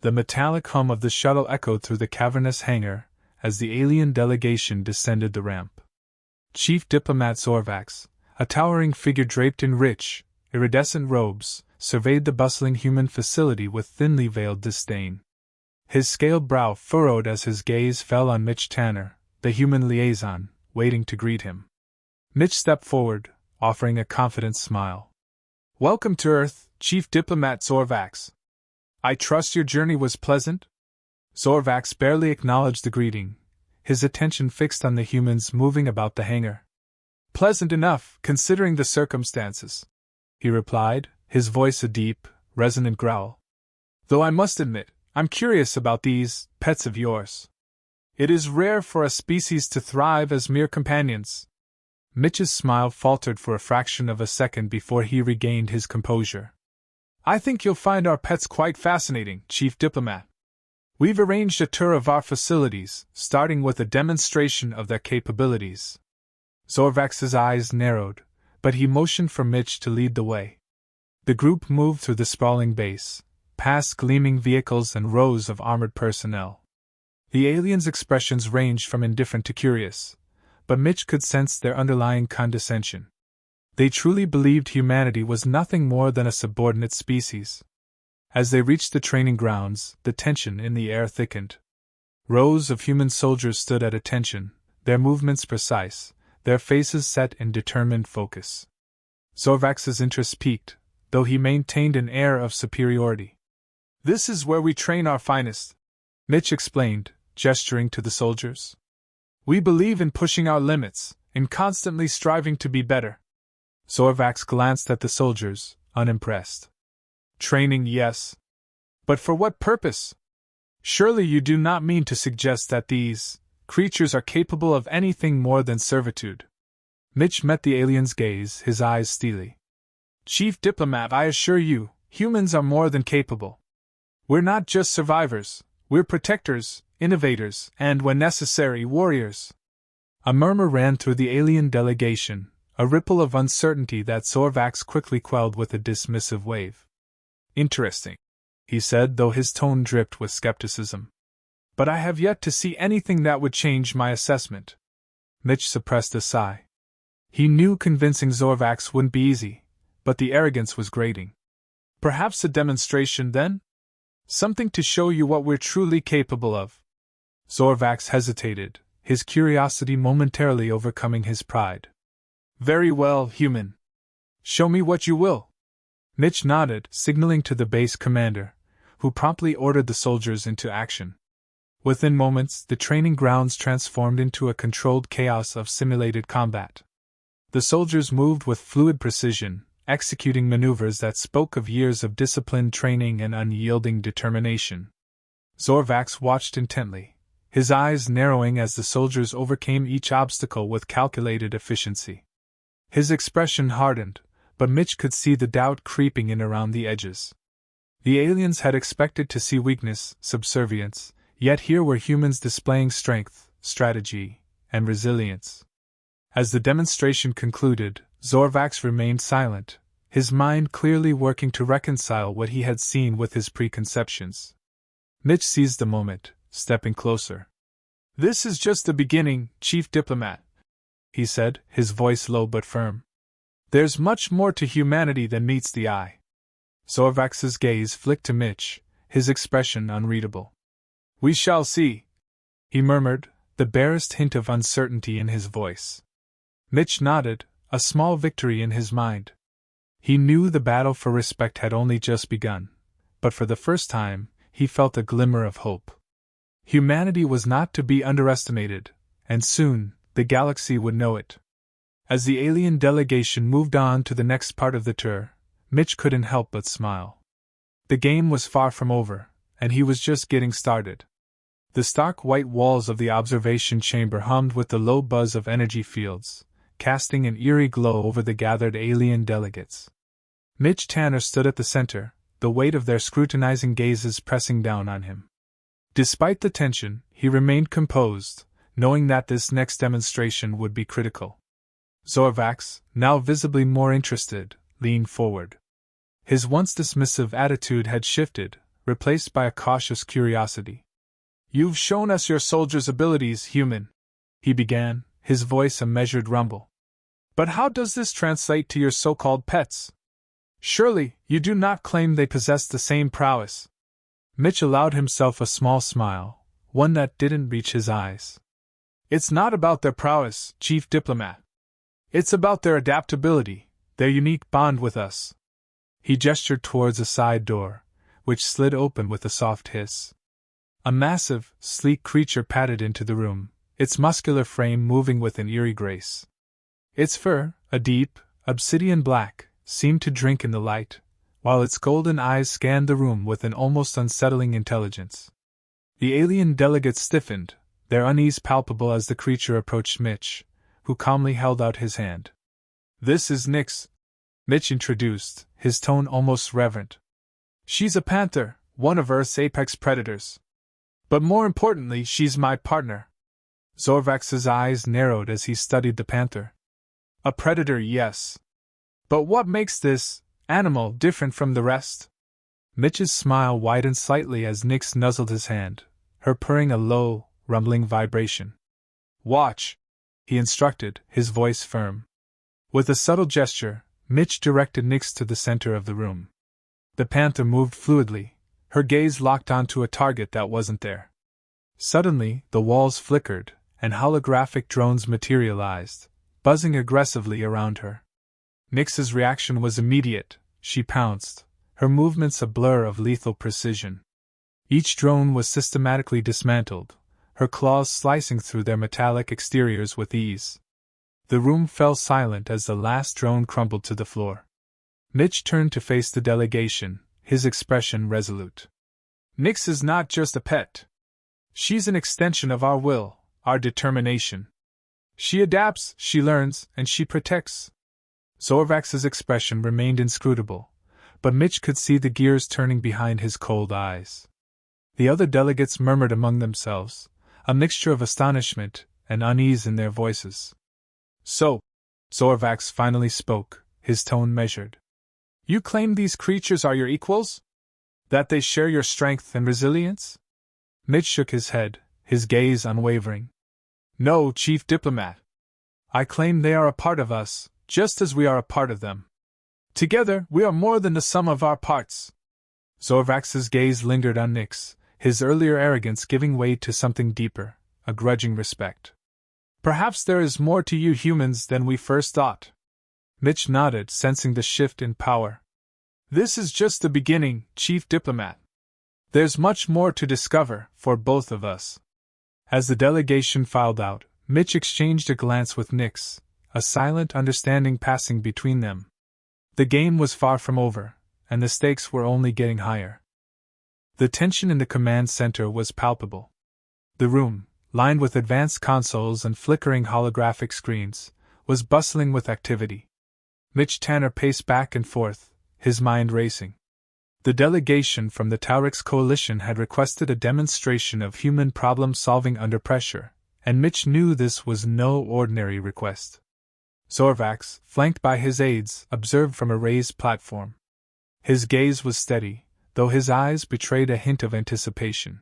The metallic hum of the shuttle echoed through the cavernous hangar as the alien delegation descended the ramp. Chief Diplomat Zorvax, a towering figure draped in rich, iridescent robes, surveyed the bustling human facility with thinly veiled disdain. His scaled brow furrowed as his gaze fell on Mitch Tanner, the human liaison, waiting to greet him. Mitch stepped forward, offering a confident smile. "Welcome to Earth, Chief Diplomat Zorvax. I trust your journey was pleasant?" Zorvax barely acknowledged the greeting, his attention fixed on the humans moving about the hangar. "Pleasant enough, considering the circumstances," he replied, his voice a deep, resonant growl. "Though I must admit, I'm curious about these pets of yours. It is rare for a species to thrive as mere companions." Mitch's smile faltered for a fraction of a second before he regained his composure. "I think you'll find our pets quite fascinating, Chief Diplomat. We've arranged a tour of our facilities, starting with a demonstration of their capabilities." Zorvax's eyes narrowed, but he motioned for Mitch to lead the way. The group moved through the sprawling base, past gleaming vehicles and rows of armored personnel. The aliens' expressions ranged from indifferent to curious, but Mitch could sense their underlying condescension. They truly believed humanity was nothing more than a subordinate species. As they reached the training grounds, the tension in the air thickened. Rows of human soldiers stood at attention, their movements precise, their faces set in determined focus. Zorvax's interest piqued, though he maintained an air of superiority. "This is where we train our finest," Mitch explained, gesturing to the soldiers. "We believe in pushing our limits, in constantly striving to be better." Zorvax glanced at the soldiers, unimpressed. "Training, yes. But for what purpose? Surely you do not mean to suggest that these creatures are capable of anything more than servitude?" Mitch met the alien's gaze, his eyes steely. "Chief Diplomat, I assure you, humans are more than capable. We're not just survivors, we're protectors, innovators, and, when necessary, warriors." A murmur ran through the alien delegation, a ripple of uncertainty that Zorvax quickly quelled with a dismissive wave. "Interesting," he said, though his tone dripped with skepticism. "But I have yet to see anything that would change my assessment." Mitch suppressed a sigh. He knew convincing Zorvax wouldn't be easy, but the arrogance was grating. "Perhaps a demonstration, then? Something to show you what we're truly capable of." Zorvax hesitated, his curiosity momentarily overcoming his pride. "Very well, human. Show me what you will." Mitch nodded, signaling to the base commander, who promptly ordered the soldiers into action. Within moments, the training grounds transformed into a controlled chaos of simulated combat. The soldiers moved with fluid precision, executing maneuvers that spoke of years of disciplined training and unyielding determination. Zorvax watched intently, his eyes narrowing as the soldiers overcame each obstacle with calculated efficiency. His expression hardened, but Mitch could see the doubt creeping in around the edges. The aliens had expected to see weakness, subservience, yet here were humans displaying strength, strategy, and resilience. As the demonstration concluded, Zorvax remained silent, his mind clearly working to reconcile what he had seen with his preconceptions. Mitch seized the moment, stepping closer. "This is just the beginning, Chief Diplomat," he said, his voice low but firm. "There's much more to humanity than meets the eye." Zorvax's gaze flicked to Mitch, his expression unreadable. "We shall see," he murmured, the barest hint of uncertainty in his voice. Mitch nodded, a small victory in his mind. He knew the battle for respect had only just begun, but for the first time, he felt a glimmer of hope. Humanity was not to be underestimated, and soon, the galaxy would know it. As the alien delegation moved on to the next part of the tour, Mitch couldn't help but smile. The game was far from over, and he was just getting started. The stark white walls of the observation chamber hummed with the low buzz of energy fields, casting an eerie glow over the gathered alien delegates. Mitch Tanner stood at the center, the weight of their scrutinizing gazes pressing down on him. Despite the tension, he remained composed, knowing that this next demonstration would be critical. Zorvax, now visibly more interested, leaned forward. His once dismissive attitude had shifted, replaced by a cautious curiosity. "You've shown us your soldier's abilities, human," he began, his voice a measured rumble. "But how does this translate to your so-called pets? Surely, you do not claim they possess the same prowess?" Mitch allowed himself a small smile, one that didn't reach his eyes. "It's not about their prowess, Chief Diplomat. It's about their adaptability, their unique bond with us." He gestured towards a side door, which slid open with a soft hiss. A massive, sleek creature padded into the room, its muscular frame moving with an eerie grace. Its fur, a deep, obsidian black, seemed to drink in the light, while its golden eyes scanned the room with an almost unsettling intelligence. The alien delegates stiffened, their unease palpable as the creature approached Mitch, who calmly held out his hand. "This is Nyx," Mitch introduced, his tone almost reverent. "She's a panther, one of Earth's apex predators. But more importantly, she's my partner." Zorvax's eyes narrowed as he studied the panther. "A predator, yes. But what makes this animal different from the rest?" Mitch's smile widened slightly as Nyx nuzzled his hand, her purring a low, rumbling vibration. "Watch," he instructed, his voice firm. With a subtle gesture, Mitch directed Nyx to the center of the room. The panther moved fluidly, her gaze locked onto a target that wasn't there. Suddenly, the walls flickered, and holographic drones materialized, buzzing aggressively around her. Nyx's reaction was immediate. She pounced, her movements a blur of lethal precision. Each drone was systematically dismantled, her claws slicing through their metallic exteriors with ease. The room fell silent as the last drone crumbled to the floor. Mitch turned to face the delegation, his expression resolute. "Nyx is not just a pet. She's an extension of our will, our determination. She adapts, she learns, and she protects." Zorvax's expression remained inscrutable, but Mitch could see the gears turning behind his cold eyes. The other delegates murmured among themselves, a mixture of astonishment and unease in their voices. "So," Zorvax finally spoke, his tone measured. "You claim these creatures are your equals? That they share your strength and resilience?" Mitch shook his head, his gaze unwavering. "No, Chief Diplomat. I claim they are a part of us, just as we are a part of them. Together, we are more than the sum of our parts." Zorvax's gaze lingered on Nyx, his earlier arrogance giving way to something deeper, a grudging respect. "Perhaps there is more to you humans than we first thought." Mitch nodded, sensing the shift in power. "This is just the beginning, Chief Diplomat. There's much more to discover, for both of us." As the delegation filed out, Mitch exchanged a glance with Nyx, a silent understanding passing between them. The game was far from over, and the stakes were only getting higher. The tension in the command center was palpable. The room, lined with advanced consoles and flickering holographic screens, was bustling with activity. Mitch Tanner paced back and forth, his mind racing. The delegation from the Taurix Coalition had requested a demonstration of human problem-solving under pressure, and Mitch knew this was no ordinary request. Zorvax, flanked by his aides, observed from a raised platform. His gaze was steady, though his eyes betrayed a hint of anticipation.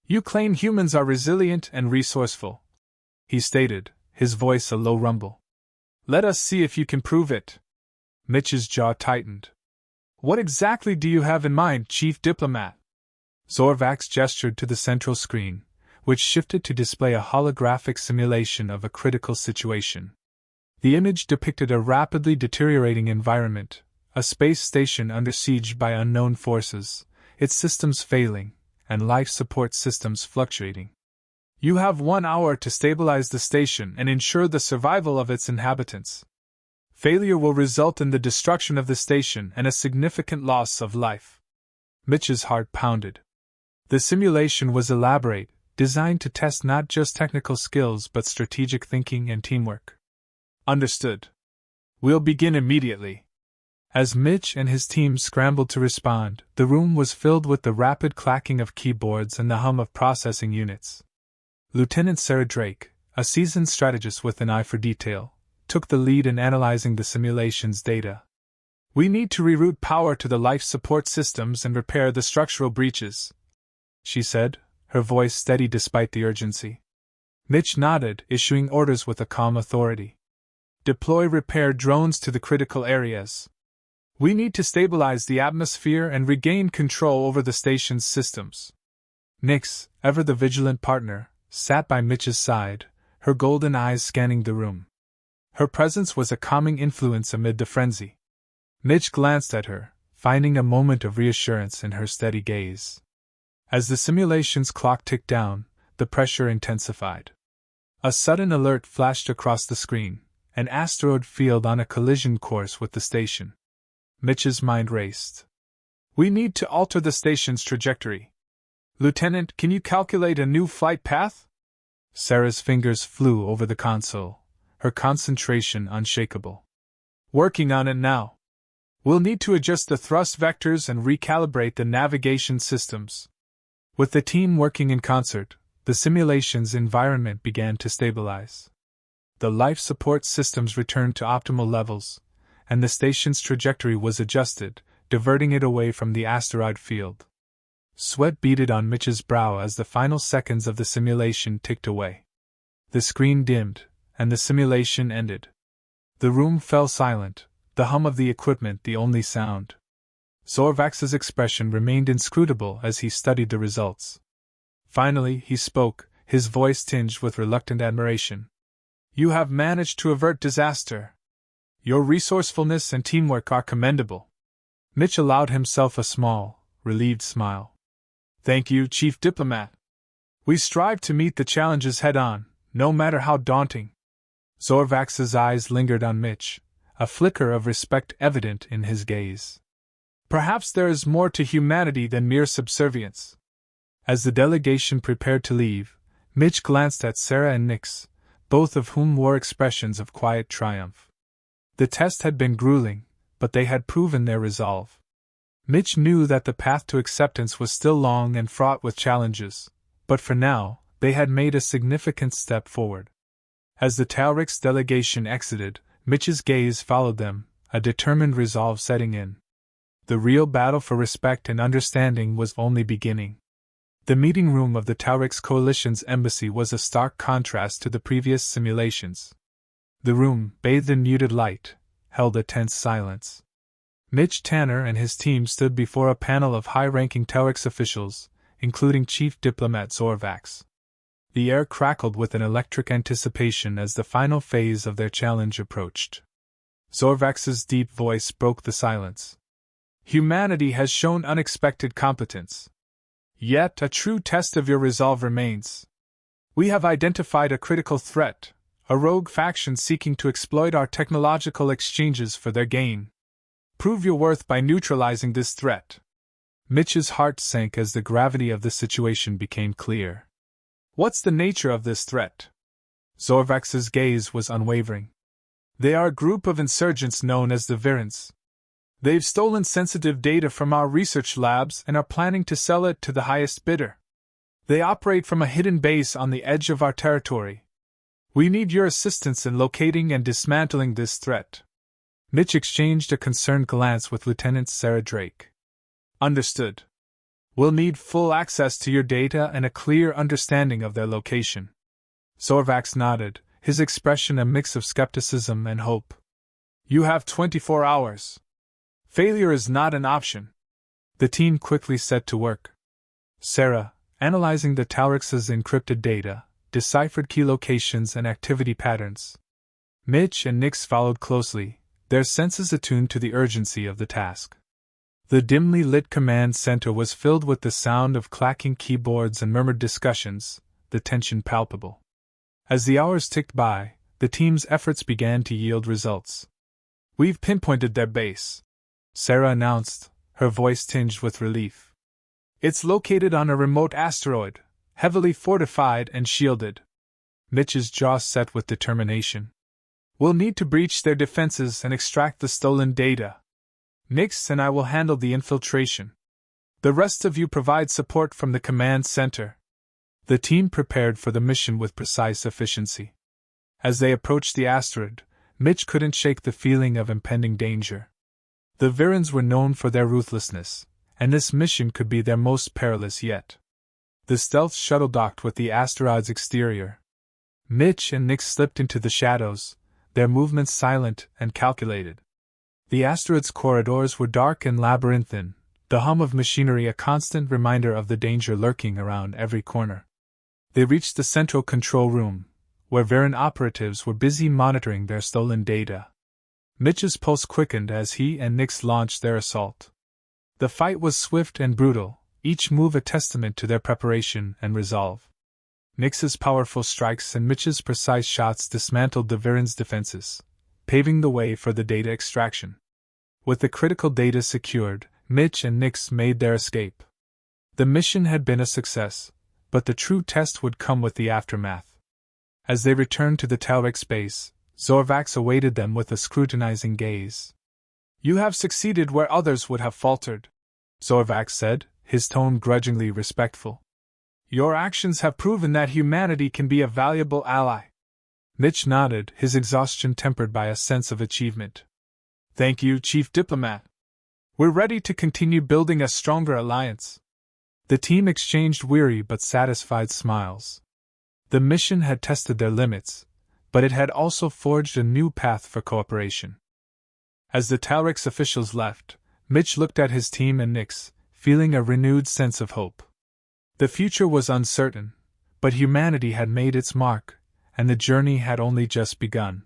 "You claim humans are resilient and resourceful," he stated, his voice a low rumble. "Let us see if you can prove it." Mitch's jaw tightened. "What exactly do you have in mind, Chief Diplomat?" Zorvax gestured to the central screen, which shifted to display a holographic simulation of a critical situation. The image depicted a rapidly deteriorating environment, a space station under siege by unknown forces, its systems failing, and life support systems fluctuating. "You have 1 hour to stabilize the station and ensure the survival of its inhabitants. Failure will result in the destruction of the station and a significant loss of life." Mitch's heart pounded. The simulation was elaborate, designed to test not just technical skills but strategic thinking and teamwork. "Understood. We'll begin immediately." As Mitch and his team scrambled to respond, the room was filled with the rapid clacking of keyboards and the hum of processing units. Lieutenant Sarah Drake, a seasoned strategist with an eye for detail, took the lead in analyzing the simulation's data. We need to reroute power to the life support systems and repair the structural breaches, she said, her voice steady despite the urgency. Mitch nodded, issuing orders with a calm authority. Deploy repair drones to the critical areas. We need to stabilize the atmosphere and regain control over the station's systems. Nix, ever the vigilant partner, sat by Mitch's side, her golden eyes scanning the room. Her presence was a calming influence amid the frenzy. Mitch glanced at her, finding a moment of reassurance in her steady gaze. As the simulation's clock ticked down, the pressure intensified. A sudden alert flashed across the screen, an asteroid field on a collision course with the station. Mitch's mind raced. We need to alter the station's trajectory. Lieutenant, can you calculate a new flight path? Sarah's fingers flew over the console, her concentration unshakable. Working on it now. We'll need to adjust the thrust vectors and recalibrate the navigation systems. With the team working in concert, the simulation's environment began to stabilize. The life support systems returned to optimal levels, and the station's trajectory was adjusted, diverting it away from the asteroid field. Sweat beaded on Mitch's brow as the final seconds of the simulation ticked away. The screen dimmed, and the simulation ended. The room fell silent, the hum of the equipment the only sound. Zorvax's expression remained inscrutable as he studied the results. Finally, he spoke, his voice tinged with reluctant admiration. You have managed to avert disaster. Your resourcefulness and teamwork are commendable. Mitch allowed himself a small, relieved smile. Thank you, Chief Diplomat. We strive to meet the challenges head-on, no matter how daunting. Zorvax's eyes lingered on Mitch, a flicker of respect evident in his gaze. Perhaps there is more to humanity than mere subservience. As the delegation prepared to leave, Mitch glanced at Sarah and Nix, both of whom wore expressions of quiet triumph. The test had been grueling, but they had proven their resolve. Mitch knew that the path to acceptance was still long and fraught with challenges, but for now, they had made a significant step forward. As the Taurix delegation exited, Mitch's gaze followed them, a determined resolve setting in. The real battle for respect and understanding was only beginning. The meeting room of the Taurix Coalition's embassy was a stark contrast to the previous simulations. The room, bathed in muted light, held a tense silence. Mitch Tanner and his team stood before a panel of high-ranking Taurix officials, including Chief Diplomat Zorvax. The air crackled with an electric anticipation as the final phase of their challenge approached. Zorvax's deep voice broke the silence. Humanity has shown unexpected competence. Yet a true test of your resolve remains. We have identified a critical threat, a rogue faction seeking to exploit our technological exchanges for their gain. Prove your worth by neutralizing this threat. Mitch's heart sank as the gravity of the situation became clear. What's the nature of this threat? Zorvax's gaze was unwavering. They are a group of insurgents known as the Virens. They've stolen sensitive data from our research labs and are planning to sell it to the highest bidder. They operate from a hidden base on the edge of our territory. We need your assistance in locating and dismantling this threat. Mitch exchanged a concerned glance with Lieutenant Sarah Drake. Understood. We'll need full access to your data and a clear understanding of their location. Zorvax nodded, his expression a mix of skepticism and hope. You have 24 hours. Failure is not an option. The team quickly set to work. Sarah, analyzing the Taurix's encrypted data, deciphered key locations and activity patterns. Mitch and Nix followed closely, their senses attuned to the urgency of the task. The dimly lit command center was filled with the sound of clacking keyboards and murmured discussions, the tension palpable. As the hours ticked by, the team's efforts began to yield results. We've pinpointed their base, Sarah announced, her voice tinged with relief. It's located on a remote asteroid, heavily fortified and shielded. Mitch's jaw set with determination. We'll need to breach their defenses and extract the stolen data. Nix and I will handle the infiltration. The rest of you provide support from the command center. The team prepared for the mission with precise efficiency. As they approached the asteroid, Mitch couldn't shake the feeling of impending danger. The Virans were known for their ruthlessness, and this mission could be their most perilous yet. The stealth shuttle docked with the asteroid's exterior. Mitch and Nick slipped into the shadows, their movements silent and calculated. The asteroid's corridors were dark and labyrinthine, the hum of machinery a constant reminder of the danger lurking around every corner. They reached the central control room, where Viran operatives were busy monitoring their stolen data. Mitch's pulse quickened as he and Nix launched their assault. The fight was swift and brutal, each move a testament to their preparation and resolve. Nix's powerful strikes and Mitch's precise shots dismantled the Viran's defenses, paving the way for the data extraction. With the critical data secured, Mitch and Nix made their escape. The mission had been a success, but the true test would come with the aftermath. As they returned to the Talric space, Zorvax awaited them with a scrutinizing gaze. "You have succeeded where others would have faltered," Zorvax said, his tone grudgingly respectful. "Your actions have proven that humanity can be a valuable ally." Mitch nodded, his exhaustion tempered by a sense of achievement. "Thank you, Chief Diplomat. We're ready to continue building a stronger alliance." The team exchanged weary but satisfied smiles. The mission had tested their limits, but it had also forged a new path for cooperation. As the Talrix officials left, Mitch looked at his team and Nix, feeling a renewed sense of hope. The future was uncertain, but humanity had made its mark, and the journey had only just begun.